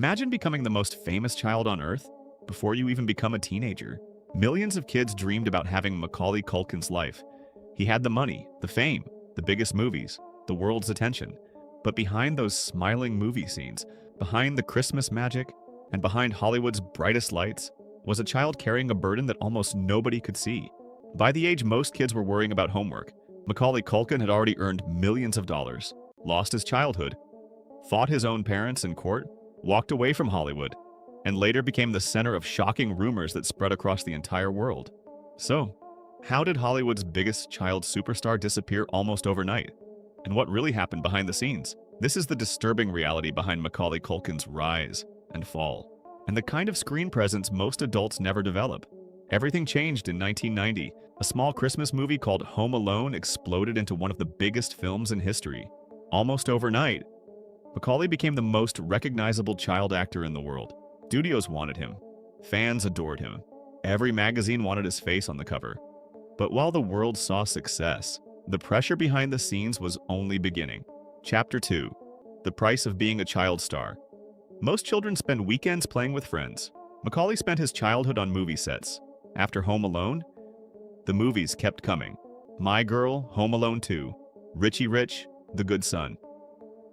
Imagine becoming the most famous child on Earth before you even become a teenager. Millions of kids dreamed about having Macaulay Culkin's life. He had the money, the fame, the biggest movies, the world's attention. But behind those smiling movie scenes, behind the Christmas magic, and behind Hollywood's brightest lights, was a child carrying a burden that almost nobody could see. By the age most kids were worrying about homework, Macaulay Culkin had already earned millions of dollars, lost his childhood, fought his own parents in court, walked away from Hollywood, and later became the center of shocking rumors that spread across the entire world. So, how did Hollywood's biggest child superstar disappear almost overnight? And what really happened behind the scenes? This is the disturbing reality behind Macaulay Culkin's rise and fall, and the kind of screen presence most adults never develop. Everything changed in 1990. A small Christmas movie called Home Alone exploded into one of the biggest films in history. Almost overnight, Macaulay became the most recognizable child actor in the world. Studios wanted him. Fans adored him. Every magazine wanted his face on the cover. But while the world saw success, the pressure behind the scenes was only beginning. Chapter 2. The Price of Being a Child Star. Most children spend weekends playing with friends. Macaulay spent his childhood on movie sets. After Home Alone, the movies kept coming. My Girl, Home Alone 2, Richie Rich, The Good Son.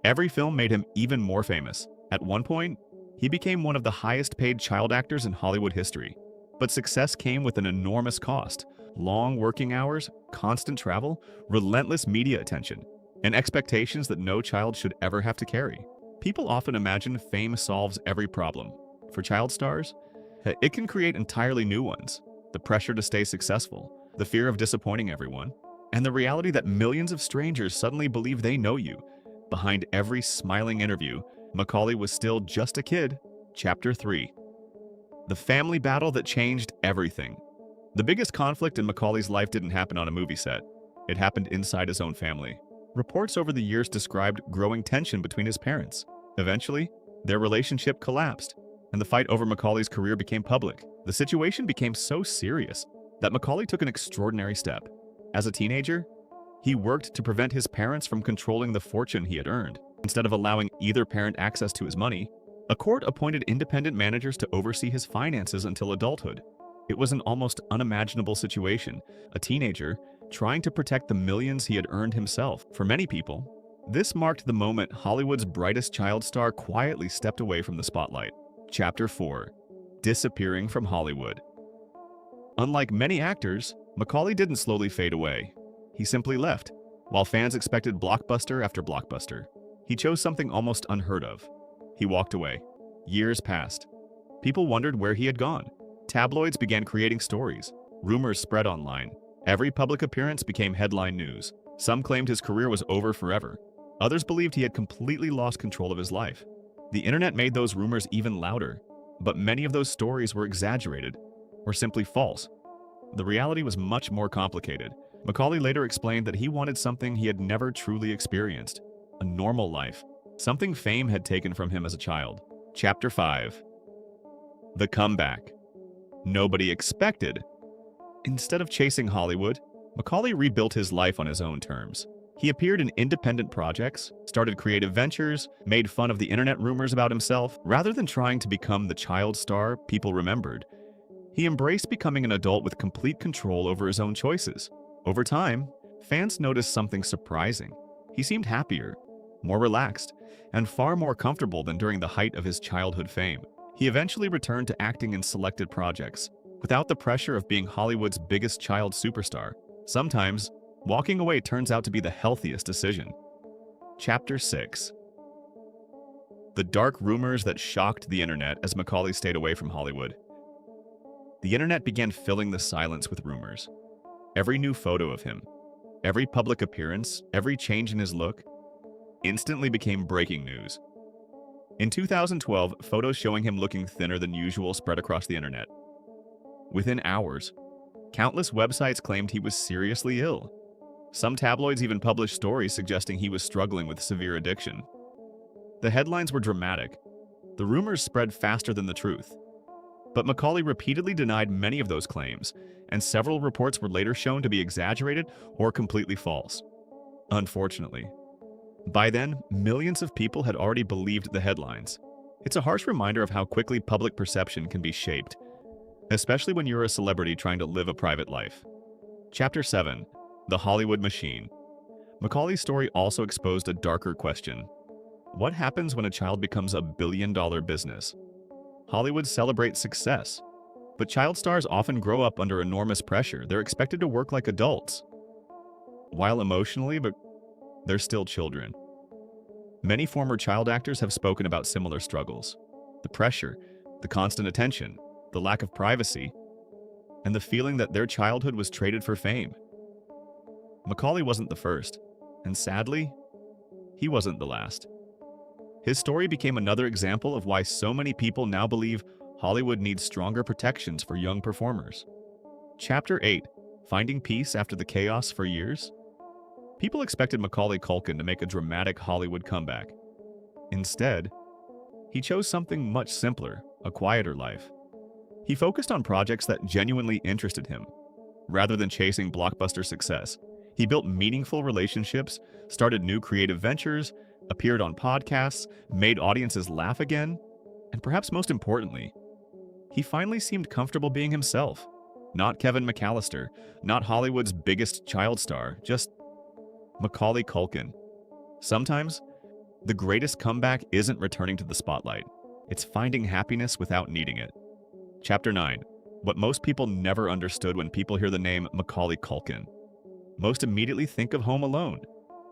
Every film made him even more famous. At one point, he became one of the highest-paid child actors in Hollywood history. But success came with an enormous cost. Long working hours, constant travel, relentless media attention, and expectations that no child should ever have to carry. People often imagine fame solves every problem. For child stars, it can create entirely new ones. The pressure to stay successful, the fear of disappointing everyone, and the reality that millions of strangers suddenly believe they know you. Behind every smiling interview, Macaulay was still just a kid. Chapter 3. The family battle that changed everything. The biggest conflict in Macaulay's life didn't happen on a movie set. It happened inside his own family. Reports over the years described growing tension between his parents. Eventually, their relationship collapsed, and the fight over Macaulay's career became public. The situation became so serious that Macaulay took an extraordinary step. As a teenager, he worked to prevent his parents from controlling the fortune he had earned. Instead of allowing either parent access to his money, a court appointed independent managers to oversee his finances until adulthood. It was an almost unimaginable situation, a teenager trying to protect the millions he had earned himself. For many people, this marked the moment Hollywood's brightest child star quietly stepped away from the spotlight. Chapter 4. Disappearing from Hollywood. Unlike many actors, Macaulay didn't slowly fade away. He simply left. While fans expected blockbuster after blockbuster, he chose something almost unheard of. He walked away. Years passed. People wondered where he had gone. Tabloids began creating stories. Rumors spread online. Every public appearance became headline news. Some claimed his career was over forever. Others believed he had completely lost control of his life. The internet made those rumors even louder, but many of those stories were exaggerated or simply false. The reality was much more complicated. Macaulay later explained that he wanted something he had never truly experienced, a normal life, something fame had taken from him as a child. Chapter 5. The Comeback. Nobody expected. Instead of chasing Hollywood, Macaulay rebuilt his life on his own terms. He appeared in independent projects, started creative ventures, made fun of the internet rumors about himself. Rather than trying to become the child star people remembered, he embraced becoming an adult with complete control over his own choices. Over time, fans noticed something surprising. He seemed happier, more relaxed, and far more comfortable than during the height of his childhood fame. He eventually returned to acting in selected projects, without the pressure of being Hollywood's biggest child superstar. Sometimes, walking away turns out to be the healthiest decision. Chapter 6. The dark rumors that shocked the internet as Macaulay stayed away from Hollywood. The internet began filling the silence with rumors. Every new photo of him, every public appearance, every change in his look, instantly became breaking news. In 2012, photos showing him looking thinner than usual spread across the internet. Within hours, countless websites claimed he was seriously ill. Some tabloids even published stories suggesting he was struggling with severe addiction. The headlines were dramatic. The rumors spread faster than the truth. But Macaulay repeatedly denied many of those claims, and several reports were later shown to be exaggerated or completely false. Unfortunately, by then, millions of people had already believed the headlines. It's a harsh reminder of how quickly public perception can be shaped, especially when you're a celebrity trying to live a private life. Chapter 7. The Hollywood Machine. Macaulay's story also exposed a darker question. What happens when a child becomes a billion-dollar business? Hollywood celebrates success, but child stars often grow up under enormous pressure. They're expected to work like adults, while emotionally, but they're still children. Many former child actors have spoken about similar struggles. The pressure, the constant attention, the lack of privacy, and the feeling that their childhood was traded for fame. Macaulay wasn't the first, and sadly, he wasn't the last. His story became another example of why so many people now believe Hollywood needs stronger protections for young performers. Chapter 8. Finding Peace After the Chaos for Years. People expected Macaulay Culkin to make a dramatic Hollywood comeback. Instead, he chose something much simpler, a quieter life. He focused on projects that genuinely interested him, rather than chasing blockbuster success. He built meaningful relationships, started new creative ventures, appeared on podcasts, made audiences laugh again, and perhaps most importantly, he finally seemed comfortable being himself. Not Kevin McAllister, not Hollywood's biggest child star, just Macaulay Culkin. Sometimes, the greatest comeback isn't returning to the spotlight. It's finding happiness without needing it. Chapter 9. What most people never understood when people hear the name Macaulay Culkin. Most immediately think of Home Alone,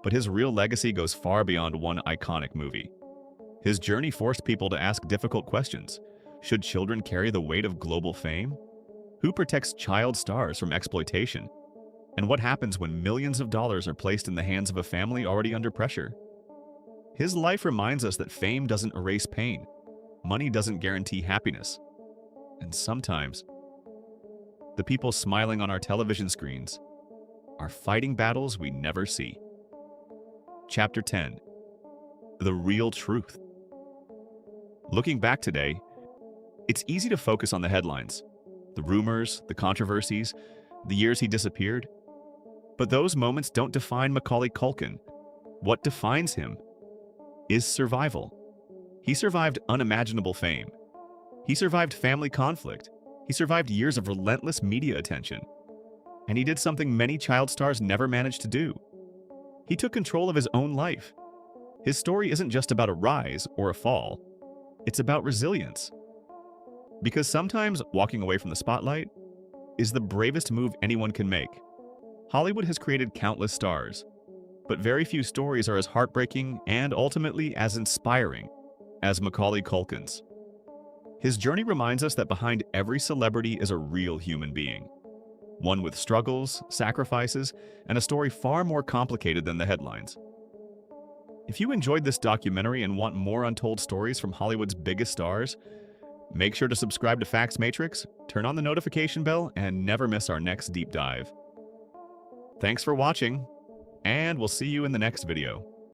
but his real legacy goes far beyond one iconic movie. His journey forced people to ask difficult questions. Should children carry the weight of global fame? Who protects child stars from exploitation? And what happens when millions of dollars are placed in the hands of a family already under pressure? His life reminds us that fame doesn't erase pain. Money doesn't guarantee happiness. And sometimes, the people smiling on our television screens are fighting battles we never see. Chapter 10. The Real Truth. Looking back today, it's easy to focus on the headlines, the rumors, the controversies, the years he disappeared. But those moments don't define Macaulay Culkin. What defines him is survival. He survived unimaginable fame. He survived family conflict. He survived years of relentless media attention. And he did something many child stars never managed to do. He took control of his own life. His story isn't just about a rise or a fall. It's about resilience. Because sometimes walking away from the spotlight is the bravest move anyone can make. Hollywood has created countless stars, but very few stories are as heartbreaking and ultimately as inspiring as Macaulay Culkin's. His journey reminds us that behind every celebrity is a real human being, one with struggles, sacrifices, and a story far more complicated than the headlines. If you enjoyed this documentary and want more untold stories from Hollywood's biggest stars, make sure to subscribe to Facts Matrix, turn on the notification bell, and never miss our next deep dive. Thanks for watching, and we'll see you in the next video.